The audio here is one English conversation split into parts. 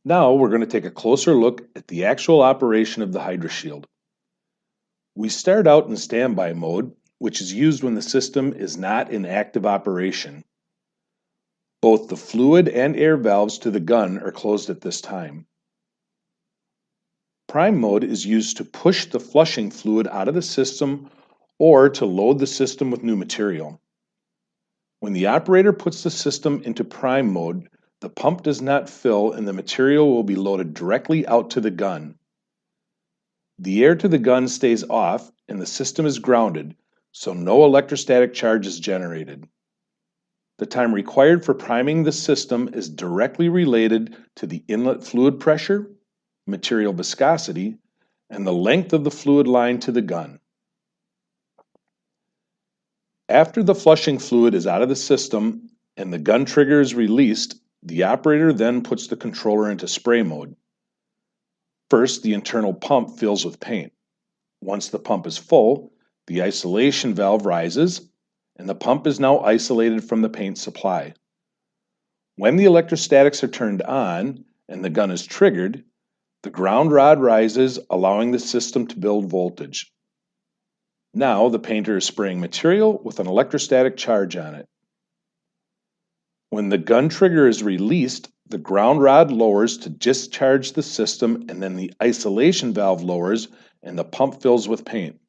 Now we're going to take a closer look at the actual operation of the HydroShield. We start out in standby mode, which is used when the system is not in active operation. Both the fluid and air valves to the gun are closed at this time. Prime mode is used to push the flushing fluid out of the system or to load the system with new material. When the operator puts the system into prime mode, the pump does not fill and the material will be loaded directly out to the gun. The air to the gun stays off and the system is grounded, so no electrostatic charge is generated. The time required for priming the system is directly related to the inlet fluid pressure, material viscosity, and the length of the fluid line to the gun. After the flushing fluid is out of the system and the gun trigger is released, the operator then puts the controller into spray mode. First, the internal pump fills with paint. Once the pump is full, the isolation valve rises, and the pump is now isolated from the paint supply. When the electrostatics are turned on and the gun is triggered, the ground rod rises, allowing the system to build voltage. Now the painter is spraying material with an electrostatic charge on it. When the gun trigger is released, the ground rod lowers to discharge the system, and then the isolation valve lowers and the pump fills with paint.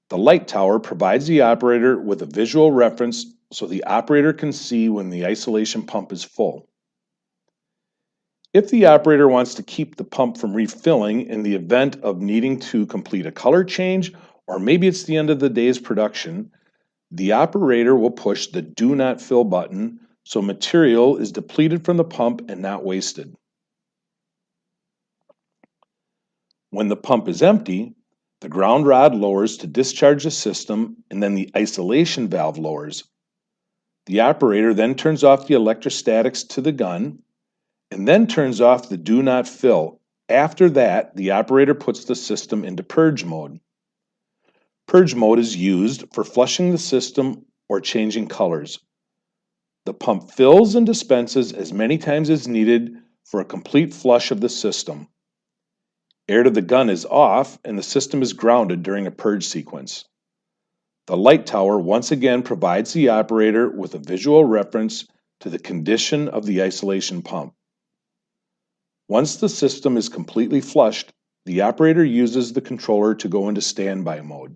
The light tower provides the operator with a visual reference so the operator can see when the isolation pump is full. If the operator wants to keep the pump from refilling in the event of needing to complete a color change, or maybe it's the end of the day's production, the operator will push the Do Not Fill button so material is depleted from the pump and not wasted. When the pump is empty, the ground rod lowers to discharge the system, and then the isolation valve lowers. The operator then turns off the electrostatics to the gun, and then turns off the Do Not Fill. After that, the operator puts the system into purge mode. Purge mode is used for flushing the system or changing colors. The pump fills and dispenses as many times as needed for a complete flush of the system. Air to the gun is off and the system is grounded during a purge sequence. The light tower once again provides the operator with a visual reference to the condition of the isolation pump. Once the system is completely flushed, the operator uses the controller to go into standby mode.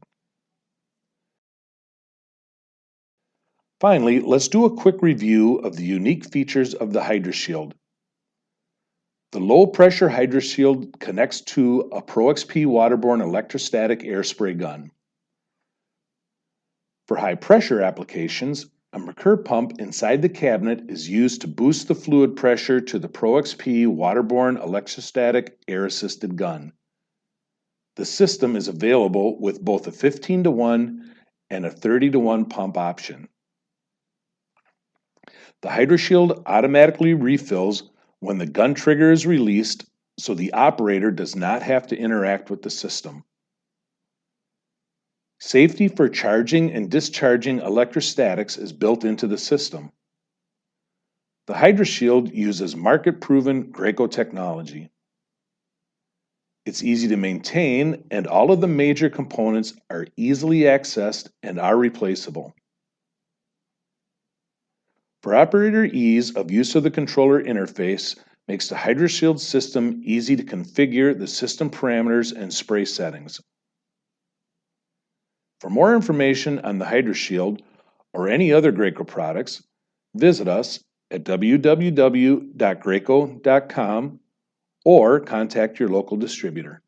Finally, let's do a quick review of the unique features of the HydroShield. The low-pressure HydroShield connects to a Pro XP Waterborne electrostatic air spray gun. For high-pressure applications, a Merkur pump inside the cabinet is used to boost the fluid pressure to the Pro XP Waterborne electrostatic air-assisted gun. The system is available with both a 15-to-1 and a 30-to-1 pump option. The HydroShield automatically refills when the gun trigger is released, so the operator does not have to interact with the system. Safety for charging and discharging electrostatics is built into the system. The HydroShield uses market-proven Graco technology. It's easy to maintain, and all of the major components are easily accessed and are replaceable. For operator ease of use of the controller interface makes the HydroShield system easy to configure the system parameters and spray settings. For more information on the HydroShield or any other Graco products, visit us at www.graco.com or contact your local distributor.